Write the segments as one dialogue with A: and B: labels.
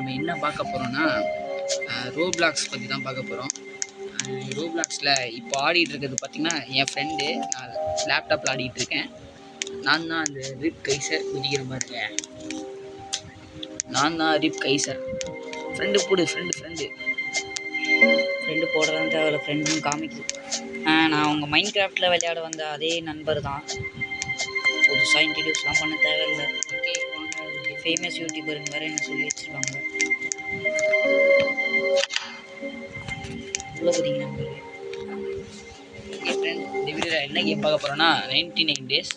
A: நம்ம என்ன பார்க்க போகிறோம்னா ரோப்ளாக்ஸ் பற்றி தான் பார்க்க போகிறோம். ரோப்ளாக்ஸில் இப்போ ஆடிட்டு இருக்கிறது பார்த்திங்கன்னா என் ஃப்ரெண்டு. நான் லேப்டாப்பில் ஆடிட்டு இருக்கேன். நான் தான் அந்த ரிப் கைசர் குதிக்கிற பாருங்க. நான் தான் ரிப் கைசர். ஃப்ரெண்டு போடு, ஃப்ரெண்டு போடுறதான் தேவையில்ல, ஃப்ரெண்டுன்னு காமிக்குது. நான் உங்கள் மைண்ட் கிராஃப்டில் விளையாட வந்த அதே நண்பர் தான். புதுசாக இன்ட்ரடியூஸ்லாம் பண்ண தேவையில்லை. ஃபேமஸ் யூடியூபருங்க வேறு என்ன சொல்லி வச்சுருக்காங்க. உள்ள பார்த்தீங்கன்னா ஃப்ரெண்ட் இந்த வீடியோவில் என்ன கேம் பார்க்க போகிறோன்னா 99 days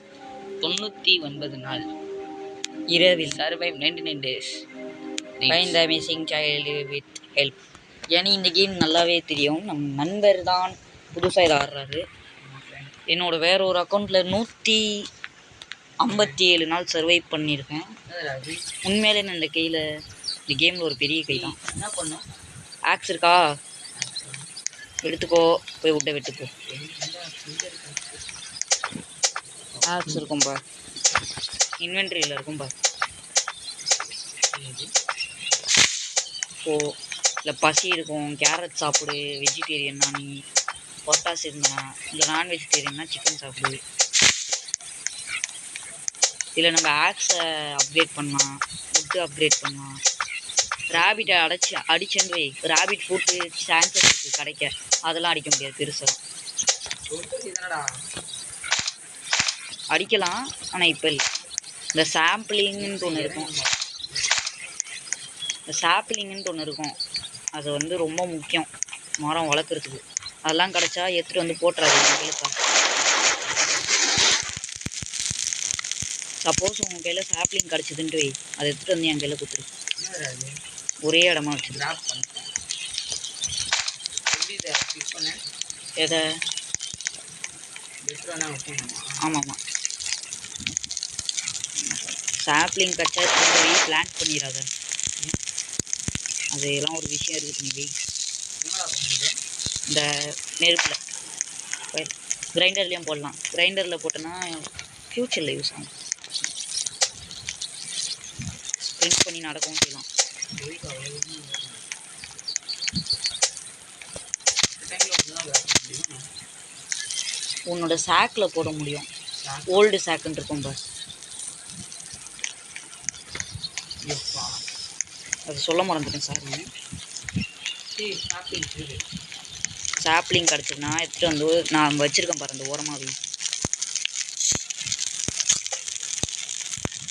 A: 99 நாள் இரவில் survive 99 days find the missing child with help. ஏன்னா இந்த கேம் நல்லாவே தெரியும். நம் நண்பர் தான் புதுசாக இதை ஆடுறாரு. என்னோடய வேற ஒரு அக்கௌண்ட்டில் 157 நாள் சர்வைவ் பண்ணியிருக்கேன். உண்மையிலே நான் இந்த கையில் இந்த கேமில் ஒரு பெரிய கை தான். என்ன பண்ணும் ஆக்ஸ் இருக்கா எடுத்துக்கோ, போய் விட்ட வெட்டுக்கோ. ஆக்ஸ் இருக்கும்பா, இன்வென்ட்ரியில் இருக்கும்பா. ஓ இல்லை பசி இருக்கும், கேரட் சாப்பிடு. வெஜிடேரியன்னா நீ பொட்டாஸ் இருந்தா, இல்லை நான் வெஜிடேரியன்னா சிக்கன் சாப்பிடு. இல்லை நம்ம ஆக்ஸை அப்கிரேட் பண்ணலாம், ஃபுட்டு அப்கிரேட் பண்ணலாம். ரேபிட்டை அடிச்சேன்னு வை, ரேபிட் ஃபுட்டு சான்சஸ் இருக்குது கிடைக்க. அதெல்லாம் அடிக்க முடியாது பெருசாக. அடிக்கலாம் ஆனால் இப்போ இல்லை. இந்த சாம்பிளிங்ன்ட்டு ஒன்று இருக்கும், அது வந்து ரொம்ப முக்கியம் மரம் வளர்க்குறதுக்கு. அதெல்லாம் கிடச்சா எடுத்துகிட்டு வந்து போட்டுறாது எங்களுக்கு. சப்போஸ் உங்கள் கையில் சாப்ளிங் கிடச்சிதுன்ட்டு வை, அதை எடுத்துகிட்டு வந்து என் கையில் கொடுத்துரு. ஒரே இடமா வச்சு எதை? ஆமாம்மா, சாப்ளிங் கிடச்சா போய் பிளான்ட் பண்ணிடாத. அதெல்லாம் ஒரு விஷயம் இருக்குது. நீ வை இந்த நெருப்பில் கிரைண்டர்லேயும் போடலாம். கிரைண்டரில் போட்டோன்னா ஃப்யூச்சரில் யூஸ் ஆகும். ஸ்ப்ரிண்ட் பண்ணி நடக்கவும் செய்யலாம். உன்னோட சாக்கில் போட முடியும். ஓல்டு சாக்குன்னு இருக்கும் பார், அது சொல்ல மறந்துட்டேன் சாரி. சாப்ளிங் கிடச்சிதுன்னா எடுத்துகிட்டு வந்து நான் வச்சுருக்கேன் பாரு, அந்த ஓரமாகவே.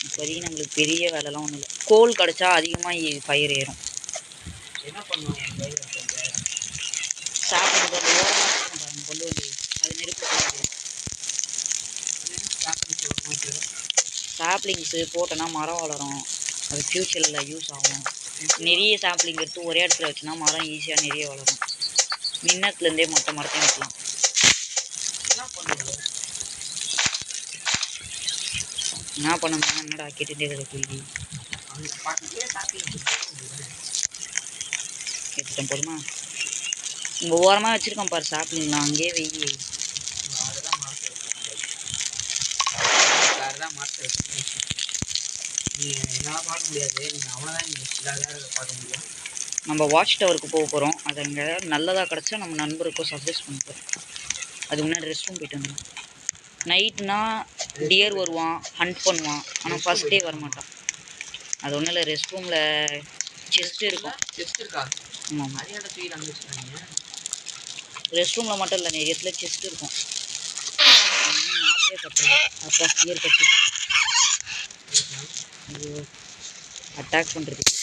A: இப்போதைக்கு நம்மளுக்கு பெரிய வேலைலாம் ஒன்றும் இல்லை. கோல் கிடச்சா அதிகமாக ஃபயர் ஏறும். என்ன பண்ணுவாங்க சாப்ளிங் அந்த ஓரமாக பாருங்க, கொண்டு வந்து அது நெருப்பு. சாப்ளிங்ஸு போட்டோன்னா மரம் வளரும், அது ஃப்யூச்சரில் யூஸ் ஆகும். நிறைய சாப்ளிங் எடுத்து ஒரே இடத்துல வச்சுன்னா மரம் ஈஸியாக நிறைய வளரும். மின்னத்துலேருந்தே மொத்த மரத்தையும் வைக்கலாம். என்ன பண்ணணும் என்னடா கேட்டுகிட்டே இருக்கிற கேள்வி. எடுத்துட்டேன் போதுமா? உங்கள் ஓரமாக வச்சுருக்கோம் பாரு சாப்ளிங்லாம், அங்கேயே வெய்யி. நம்ம வாட்ச் டவருக்கு போக போகிறோம். அது அங்கே நல்லதாக கிடச்சா நம்ம நண்பருக்கும் சஜஸ்ட் பண்ணிப்போம். அது முன்னாடி ரெஸ்ட் ரூம் போயிட்டு வந்துடும். நைட்னா டியர் வருவான், ஹண்ட் பண்ணுவான், ஆனால் ஃபர்ஸ்ட் டே வரமாட்டான். அது ஒன்றும் இல்லை, ரெஸ்ட் ரூமில் செஸ்ட் இருக்கும். ஆமாம், ரெஸ்ட் ரூமில் மட்டும் இல்லை, நிறைய இடத்துல செஸ்ட் இருக்கும். நாட்டே கட்டல அப்பா ஸ்பியர் கட்டு அட்டாக் பண்ணுறதுக்கு.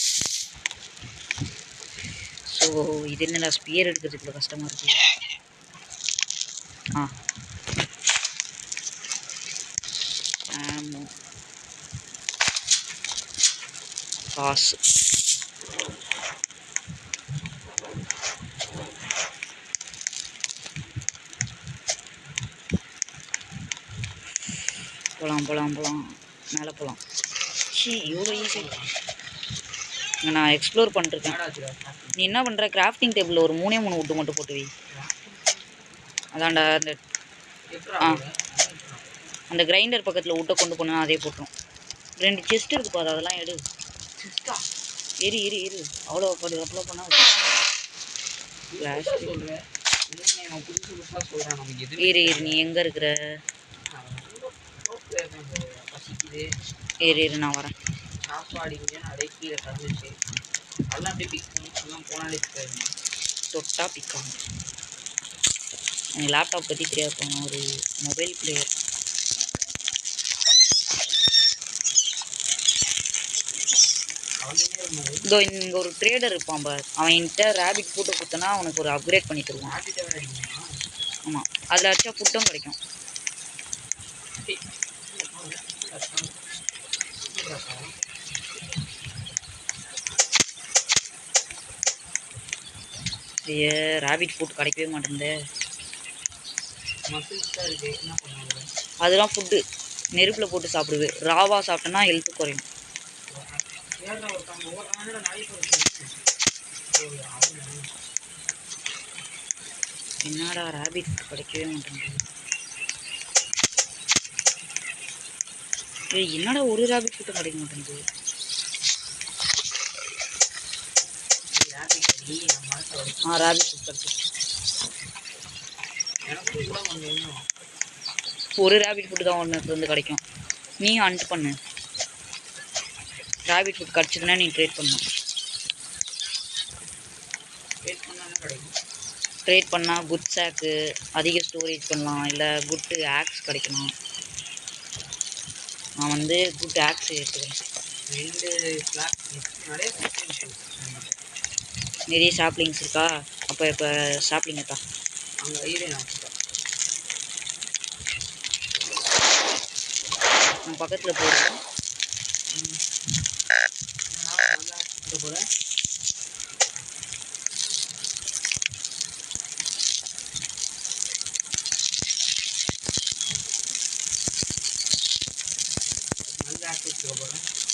A: ஸோ இது என்னடா ஸ்பியர் எடுக்கிறதுக்குள்ள கஷ்டமாக இருக்குது. காசு போகலாம் மேலே போகலாம். இவ்வளோ ஈஸி. நான் எக்ஸ்ப்ளோர் பண்ணிருக்கேன். நீ என்ன பண்ணுற, கிராஃப்டிங் டேபிளில் ஒரு 3 வுட்டு மட்டும் போட்டு வை. அதான்டா அந்த அந்த கிரைண்டர் பக்கத்தில் வுட்டை கொண்டு போனால் அதே போட்டோம். 2 செஸ்ட் இருக்குது பாரு, அதெல்லாம் எடு. இரு இரு இரு அவ்வளோ அவ்வளோ பண்ணா
B: சொல்கிறேன். புதுசு புதுசாக சொல்கிறேன். நமக்கு எது
A: இரு இரு நீ எங்கே இருக்கிற?
B: பசிக்குது.
A: இரு இரு நான் வரேன்.
B: சாப்பாடு இங்கே நிறைய கீழே கலந்துச்சு. அதெல்லாம் அப்படியே பிக் பண்ணி எல்லாம் போனாலே போயிருங்க.
A: தொட்டா பிக்காம. எனக்கு லேப்டாப் பற்றி தெரியாது போனோம். ஒரு மொபைல் பிளேயர். இதோ இங்கே ஒரு ட்ரேடர் இருப்பான் பார். அவன் என்கிட்ட ரேபிட் ஃபுட்டை கொடுத்தனா அவனுக்கு ஒரு அப்கிரேட் பண்ணி தருவான். ஆமாம் அதில் அடிச்சா ஃபுட்டும் கிடைக்கும். ஐயே ரேபிட் ஃபுட் கிடைக்கவே மாட்டேங்குது. அதெல்லாம் ஃபுட்டு நெருப்பில் போட்டு சாப்பிடுது. ராவா சாப்பிட்டோன்னா ஹெல்த்து குறையும். என்னடா ரேபிட் கிடைக்கவே மாட்டேங்குது. என்னடா ஒரு ரேபிட் ஃபுட்டும் கிடைக்க மாட்டேங்குது. ரேபிட் ஃபுட் கிடைச்சிச்சு. ஒரு ரேபிட் ஃபுட்டு தான் ஒன்று வந்து கிடைக்கும். நீ ஹண்ட் பண்ணு. ரேபிட் ஃபுட் கிடச்சதுன்னா நீ ட்ரேட் பண்ணு. ட்ரேட் பண்ணால் குட் சேக்கு அதிக ஸ்டோரேஜ் பண்ணலாம். இல்லை குட்டு ஆக்ஸ் கிடைக்கலாம். நான் வந்து குட் ஆக்ஸ் எடுத்துக்கிறேன். நிறைய சாப்லிங்ஸ் இருக்கா? அப்போ இப்போ சாப்லிங் இருக்கா? நான் பக்கத்தில் போடுறேன்.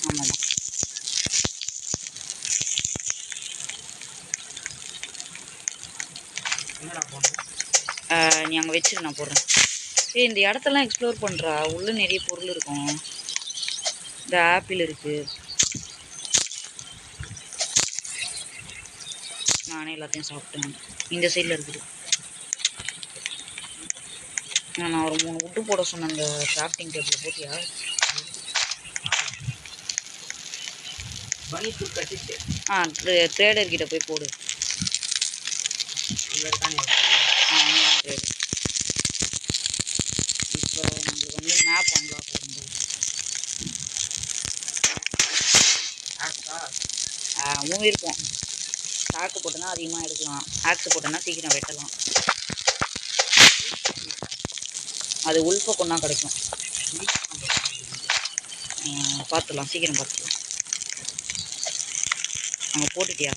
A: ஆமாம் நீ அங்கே வச்சிரு நான் போடுறேன். இந்த இடத்தெல்லாம் எக்ஸ்ப்ளோர் பண்ணுறா. உள்ளே நிறைய பொருள் இருக்கும். இந்த ஆப்பிள் இருக்குது. நானே எல்லாத்தையும் சாப்பிட்டேன். இந்த சைடில் இருக்குது. நான் ஒரு 3 உட்டு போட சொன்னேன். அந்த கிராஃப்டிங் டேபிளில் போட்டியா? ட்ரேடர் கிட்ட போய் போடு. இப்போ நம்மளுக்கு வந்து மேப் அன்லாக் ஆகும்போது மூவி இருக்கும். சாக்கு போட்டோன்னா அதிகமாக எடுக்கலாம். ஆக்ஸ் போட்டோன்னா சீக்கிரம் வெட்டலாம். அது உள்ஃபை கொண்டா கிடைக்கும். பார்த்துக்கலாம், சீக்கிரம் பார்த்துக்கலாம். அங்கே போட்டுட்டியா?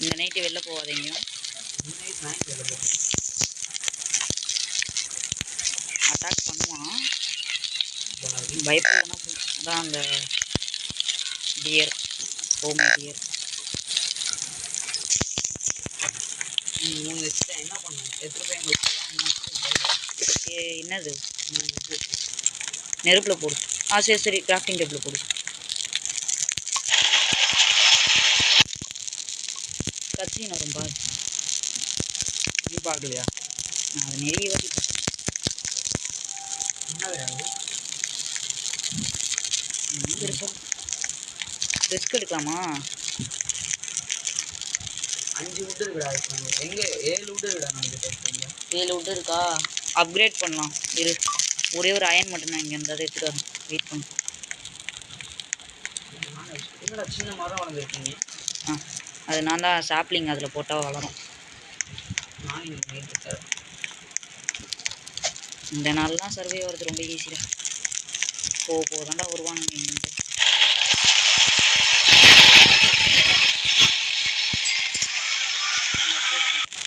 A: இந்த நைட்டு வெளில போகாதீங்க. அட்டாக் பண்ணுவான். பயப்படனா அதான் அந்த டியர் ஹோம் டியர். என்னது நெருப்பில் போடு. சரி சரி கிராஃப்டிங் டேபிளில் போடு. கட்சின்னு வரும் பாரு. நீ பார்க்கலையா? நான் அதை நிறைய வாட்டி பார்த்தேன். ரிஸ்க் எடுக்கலாமா?
B: 5 உட்டு இருக்குடா. எங்கே 7 உட்டு இருக்குடா.
A: 7 உட்டு இருக்கா? அப்கிரேட் பண்ணலாம். இரு ஒரே ஒரு அயன் மட்டும் நான் இங்கே இருந்தால் எடுத்துகிட்டு வரேன். வெயிட் பண்ணு.
B: சின்ன மரம் வளர்ந்துருக்கீங்க.
A: அது நான் தான் சாப்லிங் அதில் போட்டால் வளரும். இந்த நாள்லாம் சர்வே வரது ரொம்ப ஈஸியாக போதாண்டா வருவாங்க. இங்கே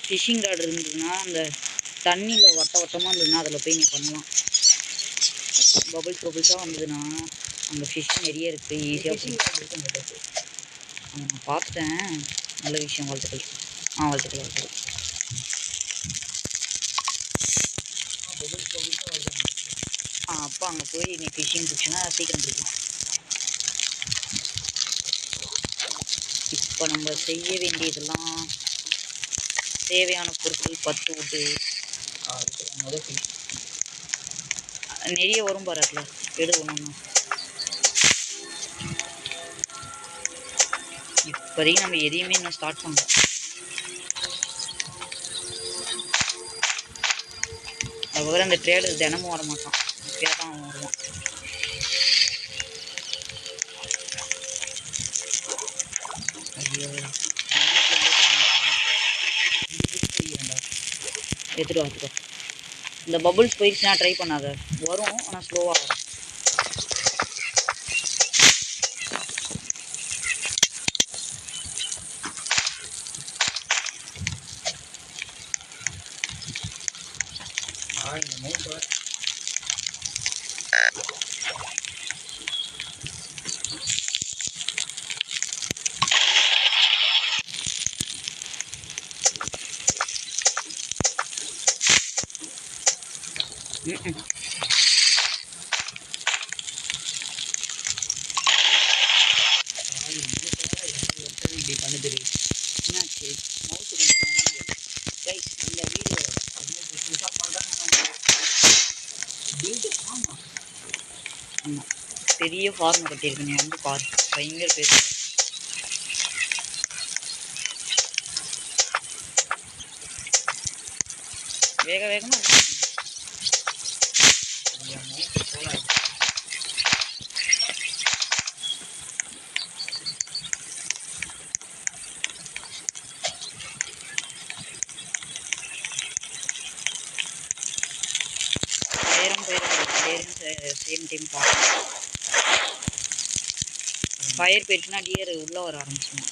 A: ஃபிஷ்ஷிங் ராட் இருந்ததுன்னா அந்த தண்ணியில் வட்டமாக இருந்ததுன்னா அதில் போய் நீ பண்ணலாம். பபுள்ஸாக வந்ததுன்னா அங்கே ஃபிஷ் நிறைய இருக்குது. ஈஸியாக நான் பார்த்துட்டேன். நல்ல விஷயம். வாழ்த்துக்கள். வாழ்த்துக்கள். அப்போ அங்கே போய் நீ ஃபிஷ்ஷிங் பிடிச்சின்னா சீக்கிரம் பிடிக்கும். இப்போ நம்ம செய்ய வேண்டியதெல்லாம் தேவையான பொருட்கள் 10 wood.
B: முதல் பின்
A: நிறைய வரும் பாரு அதில் எடுக்கணும்னா. இப்போதைக்கு நம்ம எதையுமே இன்னும் ஸ்டார்ட் பண்ணலாம். அதுக்கப்புறம் அந்த ட்ரேடர் தினமும் வர மாட்டான், இப்போயே தான் அவன் வருவான். ஐயோ எடுத்துட்டு வந்துடும். இந்த பபுள்ஸ் போயிடுச்சுன்னா ட்ரை பண்ணாத, வரும் ஆனால் ஸ்லோவாக வரும்.
B: இந்த மவுண்ட் இப்படி பண்ணுது.
A: என்னாச்சு மவுஸ் கொஞ்சம் கைஸ் இந்த வீடியோ
B: ஆமாம்
A: ஆமாம் பெரிய ஃபார்ம் கட்டியிருக்கு, நீ வந்து பாரு, பயங்கர பேசுவேன். வேக வேகமாக சேம் டைம் பார்க்கணும். ஃபயர் போயிட்டுனா டியர் உள்ளே வர ஆரம்பிச்சிடும்,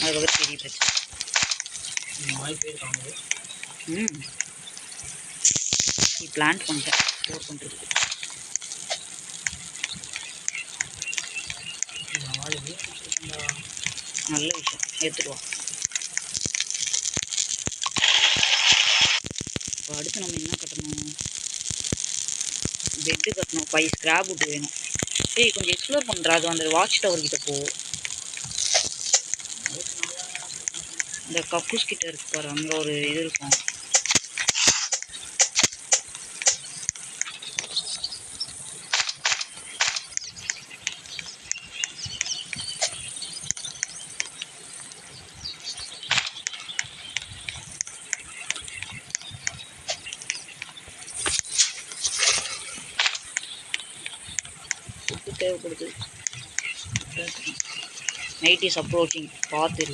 A: அதுக்கப்புறம் பெரிய பிரச்சனை.
B: இந்த மாதிரி போயிருக்காங்க.
A: நீ பிளான் பண்ணிட்டேன் ஸ்டோர் பண்ணுறதுக்கு. நல்ல விஷயம், எடுத்துட்டு வா. இப்போ அடுத்து நம்ம என்ன கட்டணும்? பெட்டு கட்டணும், 5 ஸ்கிராப் வுட் வேணும். ஏய் கொஞ்சம் எக்ஸ்ப்ளோர் பண்ணுறா, அது அந்த வாட்ச் டவர் கிட்ட போ. இந்த கக்கூஸ் கிட்ட இருக்கு பாரு, அங்கே ஒரு இது இருக்கும். தேவைப்படுது. நைட் இஸ் அப்ரோச்சிங், பார்த்துரு.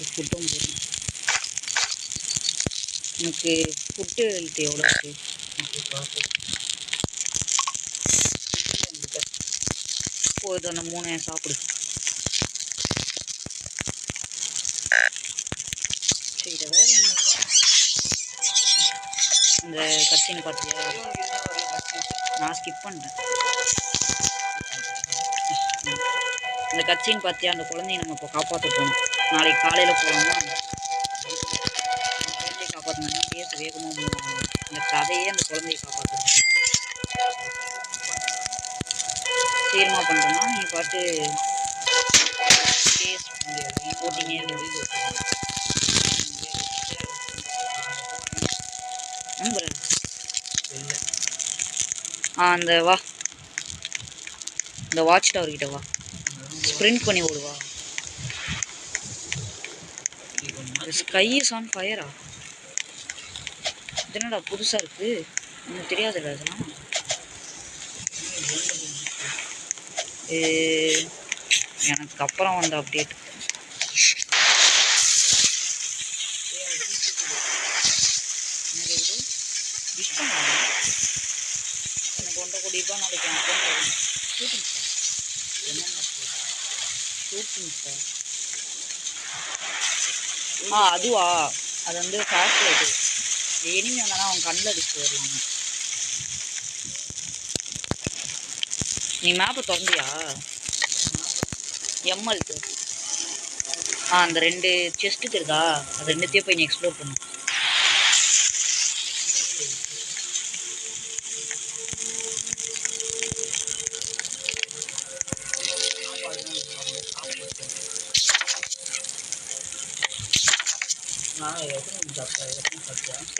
A: ஃபுட்டும் போதும். எனக்கு ஃபுட்டு ஹெல்த் எவ்வளோ இருக்குது? போதும், அந்த 3 சாப்பிடு. சரி இதை வேறு என்ன, இந்த கட்சின்னு பார்த்தியா? நான் ஸ்கிப் பண்ணிட்டேன். இந்த கட்சின்னு பார்த்தியா, அந்த குழந்தைய நம்ம இப்போ காப்பாற்ற போகணும். நாளைக்கு காலையில் போகலாமா? குழந்தையை காப்பாற்றணும்னா கேஸ் வேகமாக மூவ். அந்த கதையே அந்த குழந்தையை காப்பாற்றுறது. சீரமாக பண்ணுறோன்னா நீ பாட்டு கேஸ் போட்டிங்கே இருக்குது. அந்த வா, இந்த வாட்ச் டவர் கிட்ட வா, ஸ்ப்ரிண்ட் பண்ணி ஓடுவா. ஸ்கை இஸ் ஆன் ஃபயரா? இது என்னடா புதுசாக இருக்குது, எனக்கு தெரியாதுல்ல அதெல்லாம். எனக்கு அப்புறம் வந்த அப்டேட். எனக்கு 1.5 கோடி ரூபாய் நாளைக்கு எனக்கு ஷூட்டிங் சார். என்னென்ன ஷூட்டிங் சார்? அதுவா, அது வந்து ஃபிளாஷ் லைட்டு. எனிமே வந்தானா அவன் கண்ணில் அடிச்சுட்டு வரலாம். நீ மேப்பை திறந்தியா? எம்எல்க்கு அந்த 2 செஸ்ட்டுக்கு இருக்கா, அது 2த்தையும் போய் நீ எக்ஸ்ப்ளோர் பண்ணு.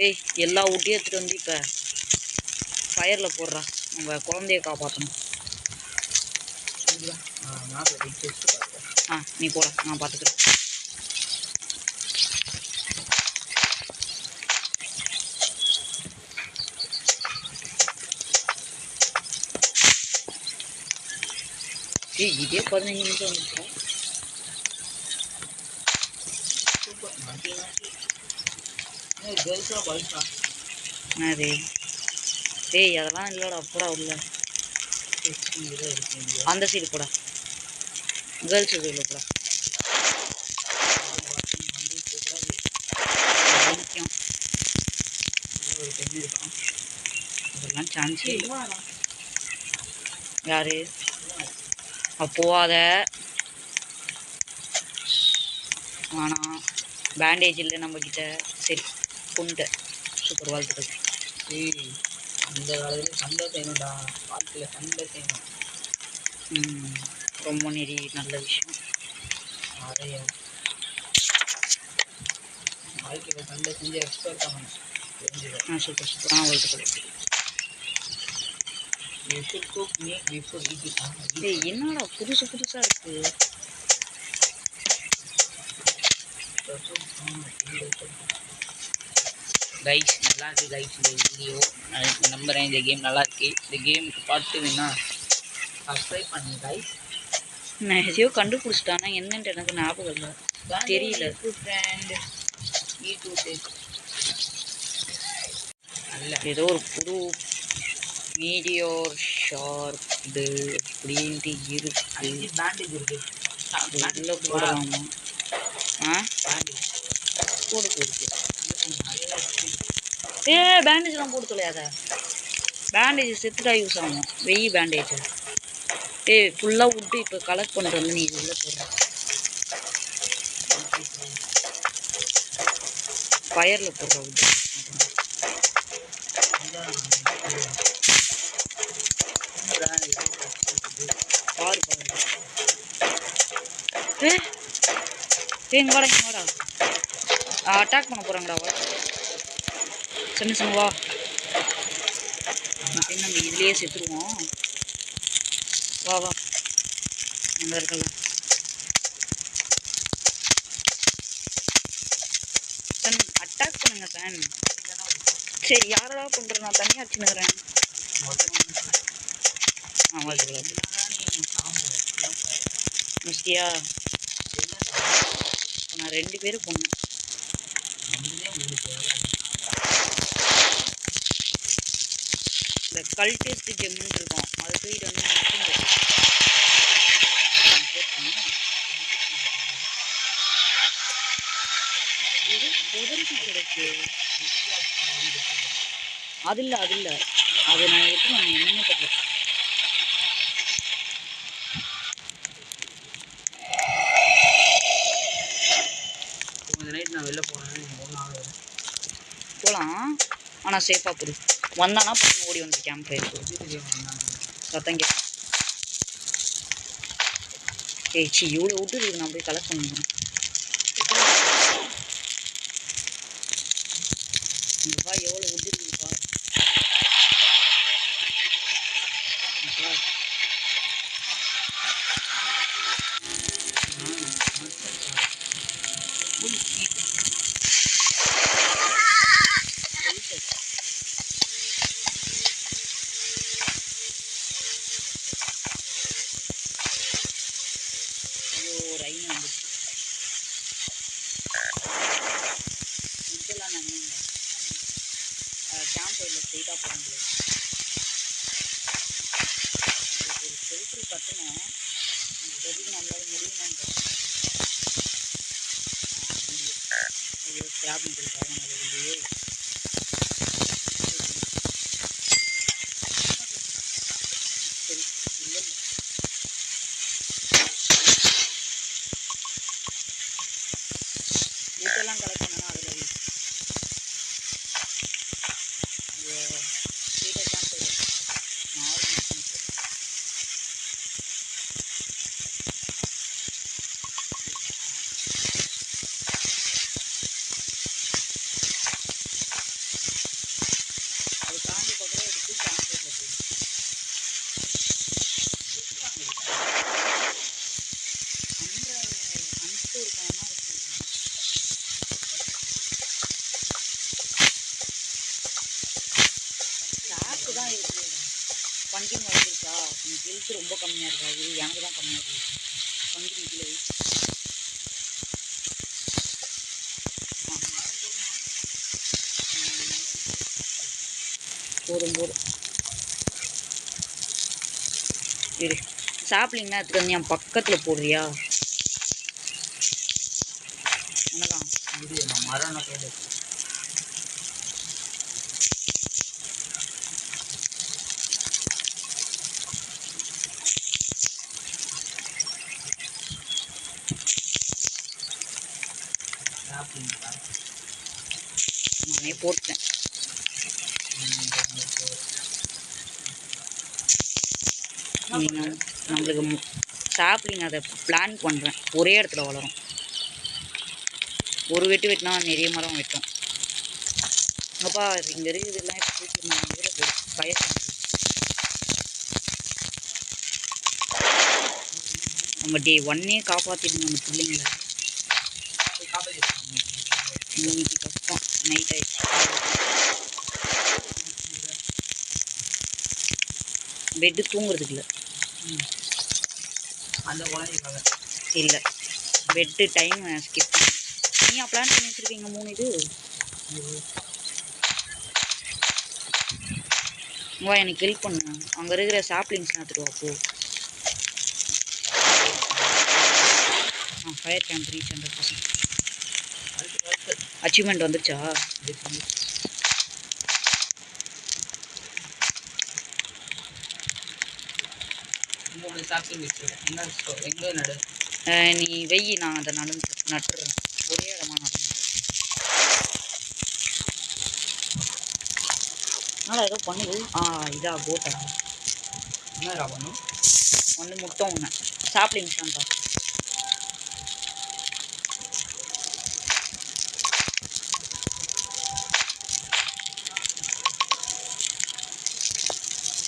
A: ஏய் எல்லா ஊட்டியும் எடுத்துகிட்டு வந்து இப்போ ஃபயரில் போடுறா, நம்ம குழந்தைய காப்பாற்றணும். நீ போட, நான் பார்த்துக்கிறேன். ஏய் இதே 15 நிமிஷம் வந்துருக்கோம். என்னது? ஏய் அதெல்லாம் இல்லைடா, போடா உள்ள. அந்த சைடு போடா, கேர்ள்ஸ் சைடில் போடா. அதெல்லாம் சான்ஸே யாரு போவாத ஆனால் பேண்டேஜ் இல்லை நம்மக்கிட்ட. சரி கொண்டு சூப்பர், வாழ்த்துக்கள்.
B: ஏய் அந்த காலத்தில் சண்டை செய்யணும்டா, வாழ்க்கையில் சண்டை செய்யணும்.
A: ரொம்ப நல்ல விஷயம்.
B: நிறைய வாழ்க்கையில் சண்டை செஞ்சு எக்ஸ்பர்ட் பண்ணணும், தெரிஞ்சுக்கோ.
A: சூப்பர் சூப்பர், வாழ்த்துக்கள். என்னடா புதுசு புதுசாக இருக்கு.
B: கைஸ் நல்லா இருக்கு கைஸ், இந்த வீடியோ நம்புறேன். இந்த கேம் நல்லா இருக்கு. இந்த கேமுக்கு பார்த்து வேணா சப்ஸ்கிரைப் பண்ணுங்க கைஸ்.
A: நான் எதையோ கண்டுபிடிச்சிட்டானா என்னன்ட்டு எனக்கு ஞாபகம் இல்லை, தெரியல. ஏதோ ஒரு புது மீடியோர் ஷார்ப்டு அப்படின்ட்டு இருக்கு.
B: பேண்டேஜ் இருக்கு,
A: உள்ள போடலாமா? போடு போடுச்சு. பேண்டேஜ்லாம் போட்டு தொலையாத, பேண்டேஜ் செத்துட்டா யூஸ் ஆகும். வெய் பேண்டேஜ் ஃபுல்லாக விட்டு இப்போ கலெக்ட் பண்ணிட்டு வந்து நீ உள்ள போடுற. ஃபயரில் போடுற விட்டு பாரு பாரு. இங்க வாடா அட்டாக் பண்ண போகிறாங்கடா. வா சின்ன சின்ன வா, நம்ம இதுலேயே செத்துருவோம். வா வா, அங்கே இருக்கலாம். அட்டாக் பண்ணுங்க சார். சரி யாரடா பண்ணுறேன், நான் தனியாக அடிச்சுன்னுக்கிறேன். முஸ்தியா நான் 2 பேரும் பொண்ணு. இந்த கல்டெஸ்ட் ஜெம்முன்னு இருக்கும், அது போயிட்டு வந்து இது உதவி கிடைக்கு. அது இல்லை அது இல்லை, அது நான் எப்படி நம்ம என்னன்னு தெரியல.
B: நைட் நான் வெளில போனேன்,
A: போகலாம் ஆனால் சேஃபாக போடு. வந்தானா பசங்க ஓடி வந்து கேம்ப் ஃபயர் சத்தம் கேட்கும். சி இவ்வளோ விட்டு இருக்கு, நான் போய் கலெக்ட் பண்ணணும். இங்கப்பா எவ்வளோ விட்டு இருக்குப்பா. ரைன் வந்துச்சு. இதெல்லாம் நான் கேம்ப் ஃபயரில் ஸ்ட்ரெயிட்டாக போக முடியாது. ஒரு செல்ஃபில் கட்டணும், இப்போதைக்கு நம்மளால் முடியுமான்ற முடியும். ஐயோ ஸ்கிராப் பண்ணிட்டாங்க நல்லது. சரி இல்லை பங்கின் வந்துருச்சா? எனக்கு ஹெல்த் ரொம்ப கம்மியாக இருக்காது, எனக்கு தான் கம்மியாக இருக்குது. பங்கின் கீழே போதும் போதும் இரு. சாப்பிட்லிங்கன்னா எடுத்துகிட்டு வந்து என் பக்கத்தில் போடுறியா? என்னதான்
B: இது நான் மரம் கேட்டு
A: நானே போட்டேன். நம்மளுக்கு சாப்லிங் அதை பிளான் பண்ணுறேன், ஒரே இடத்துல வளரும். ஒரு வெட்டு வெட்டினா நிறைய மரம் வெட்டும். அப்பா இங்கே இருக்குதுலாம் இப்போ நான் இதில் போடு பயசு. நம்ம டே 1 காப்பாற்றிட்டு நம்ம பிள்ளைங்கள. இன்னைக்கு கஷ்டம், நைட் ஆயிடுச்சு. பெட்டு தூங்குறதுக்கு இல்லை,
B: அந்த குழந்தைக்காக
A: இல்லை பெட்டு டைம் ஸ்கிப் பண்ணி. நீ பிளான் பண்ணி வச்சுருக்கீங்க 3 இது. வா எனக்கு ஹெல்ப் பண்ணு, அங்கே இருக்கிற சாப்லிங்ஸ்லாம் எடுத்துட்டு வா போ. Fire camp reach 100%. அச்சீவ்மெண்ட் வந்துச்சா?
B: எங்கே நடு
A: நீ வெயி, நான் அதை நட்டுறேன். ஒரே இடமா நடந்து அதனால் ஏதோ பண்ணுது. இதா போட்டா
B: என்னடா பண்ணும்?
A: வந்து முட்டை ஒன்று சாப்லிங்ஸ் தான்ப்பா.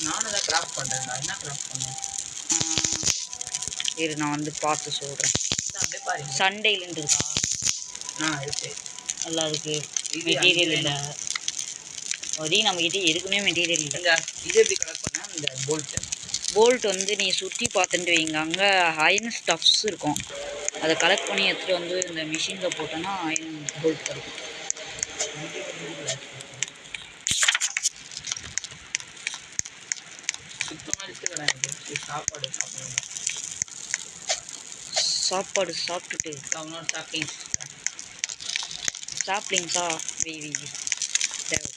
B: நானும் தான் கிராஃப்ட் பண்ணுறேன்டா. என்ன கிராஃப்ட் பண்ணேன்
A: இரு, நான் வந்து பார்த்து சொல்கிறேன்.
B: அப்படியே பாரு,
A: சண்டேலேருந்து இருக்கா?
B: இருக்கு.
A: நல்லா அதுக்கு மெட்டீரியல் இல்லை. நம்மக்கிட்ட எதுக்குமே மெட்டீரியல் இல்லை.
B: இது எப்படி கலெக்ட் பண்ணால் இந்த
A: போல்ட் வந்து நீ சுற்றி பார்த்துட்டு வைங்க, அங்கே அயன் ஸ்டஃப்ஸ் இருக்கும். அதை கலெக்ட் பண்ணி எடுத்துகிட்டு வந்து இந்த மிஷினில் போட்டோன்னா அயன் போல்ட் கிடைக்கும். சாப்பாடு சாப்பிட்டுட்டு சாப்லிங்ஸா வெய் தேவை.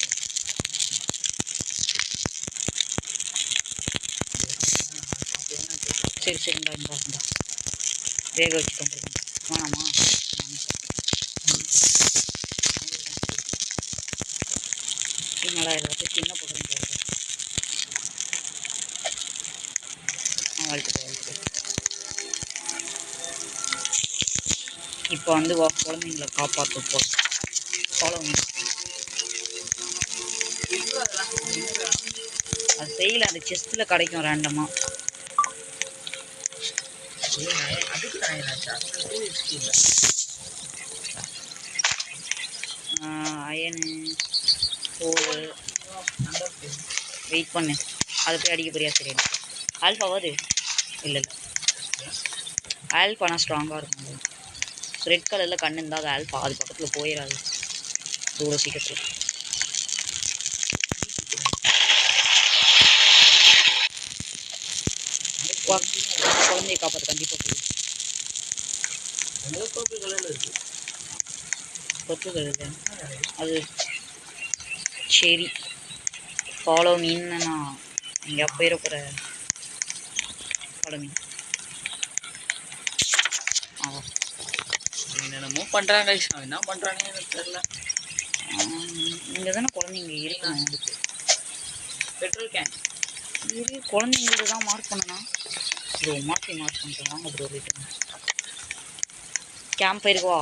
A: சரி இந்தா வேக வச்சு கொண்டுருக்கேன். வேணாமா? நல்லா எல்லாத்தையும் சின்ன போடுறேன். வளர்த்துட்டு இப்போ வந்து குழந்தைங்களை காப்பாற்ற போகிறோம். ஃபாலோ அது செய்யல, அது செஸ்ட்டில் கிடைக்கும் ரேண்டமாக. அயனு தோல் வெயிட் பண்ணு, அதை போய் அடிக்க போறியா? சரி ஆல்ஃபாவாது இல்லை ஆல்ஃபானா ஸ்ட்ராங்காக இருக்கும். ரெட் கலரில் கண்ணு இருந்தால் அது ஆல்ஃபா, அது பக்கத்தில் போயிடாது இவ்வளோ சீக்கிரத்தில். குழந்தைய காப்பாற்ற கண்டிப்பாக போகும். பர்பிள் கலர் அது சரி. ஃபாலோ மீன்னு நான் எங்கேயா போயிட போகிற. ஃபாலோ மீன்
B: என்னென்னமோ பண்ணுறாங்க. என்ன பண்ணுறானே எனக்கு தெரியல.
A: இங்கே தானே குழந்தைங்க இருக்கணும்.
B: பெட்ரோல் கேன்
A: இது குழந்தைங்களுக்கு தான் மார்க் பண்ணனா ப்ரோ. மார்க் பண்ணிட்டு வாங்க ப்ரோ. ரிட்டர்ன் கேம்ப் இருக்கவா?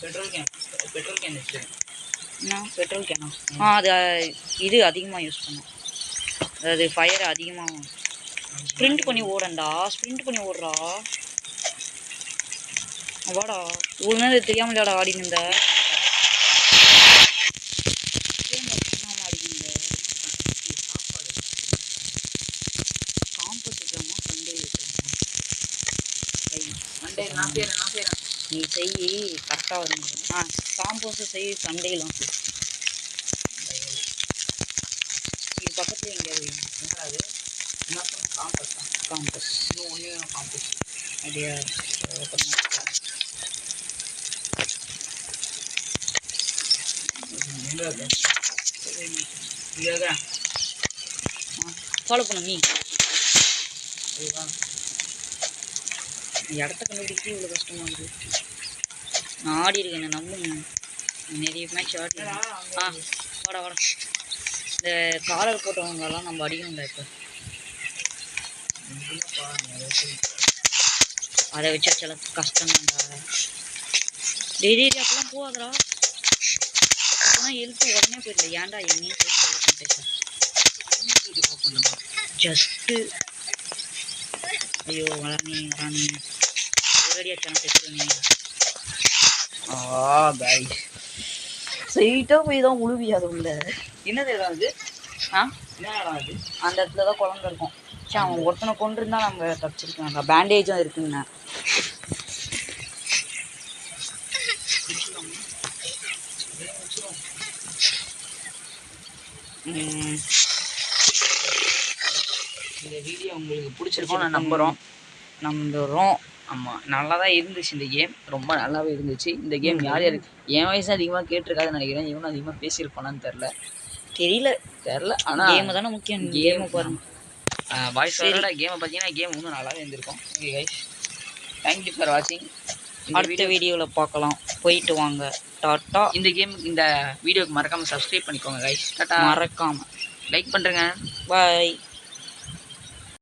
B: பெட்ரோல் கேன் வச்சு
A: என்ன பெட்ரோல் கேனா? அது இது அதிகமாக யூஸ் பண்ணும். அதாவது ஃபயர் அதிகமாக ஸ்ப்ரிண்ட் பண்ணி ஓடண்டா. ஸ்ப்ரிண்ட் பண்ணி ஓடுறா. வாடா, ஒரு நேரம் தெரியாமலாடா ஆடின்னு இருந்த.
B: செய்கிறேன்.
A: நீ செய் கரெக்டாக வரும். காம்போஸும் செய் சண்டையிலும் இது பக்கத்தில் எங்கேயாவது
B: என்னது இன்னொருத்தவங்க காம்பஸ் தான்.
A: காம்போஸ்
B: இன்னும் ஒன்றே வேணும் காம்பஸ்.
A: அப்படியா? ஃபாலோ பண்ணு நீ.
B: அதுதான்
A: இடத்த கண்டுபிடிக்க இவ்வளோ கஷ்டமாக இருக்குது. நான் ஆடி இருக்கேன், என்ன நம்புங்க. நிறைய மேட்ச் ஆடி. வாடா வாடா. இந்த காலர் போட்டவங்கெல்லாம் நம்ம அடிக்கணும்ல இப்போ. அதை வச்சா சில கஷ்டம் தான்டா. டெய்லி அப்பெல்லாம் போகாதடா. அப்போனா எழுத்து உடனே போயிடல. ஏன்டா என்னையும் ஜஸ்ட்டு ஐயோ வளர்னி ஒரேடியா சேனல் பேசுகிறேன்.
B: பாய்
A: ஸ்ட்ரெயிட்டாக போய் தான் உழுவி அது உள்ள.
B: என்னது இடம் அது? என்ன இடம் அது?
A: அந்த இடத்துல தான் குழந்தை இருக்கும். சரி அவன் ஒருத்தனை கொண்டு இருந்தால் நம்ம தப்பிச்சிருக்காங்க. பேண்டேஜும் இருக்குங்கண்ணா.
B: இந்த வீடியோ உங்களுக்கு பிடிச்சிருக்கோம் நான் நம்புகிறோம். ஆமாம், நல்லா தான் இருந்துச்சு இந்த கேம். ரொம்ப நல்லாவே இருந்துச்சு இந்த கேம். யார் யாருக்கு என் வயசு அதிகமாக கேட்டிருக்காதுன்னு நினைக்கிறேன். இவனும் அதிகமாக பேசியிருப்பானான்னு தெரியல. ஆனால்
A: கேமு தானே முக்கியம். கேமு பாருங்க.
B: வாய்ஸ் ஓவரோட கேமை பார்த்தீங்கன்னா கேம் இன்னும் நல்லாவே இருந்திருக்கும். ஓகே கைஸ், தேங்க்யூ ஃபார் வாட்சிங்.
A: அடுத்த வீடியோவில் பார்க்கலாம். போயிட்டு வாங்க. டாட்டா.
B: இந்த வீடியோக்கு மறக்காமல் சப்ஸ்கிரைப் பண்ணிக்கோங்க கைஸ். டாட்டா.
A: மறக்காமல்
B: லைக் பண்ணுறேங்க.
A: பாய்.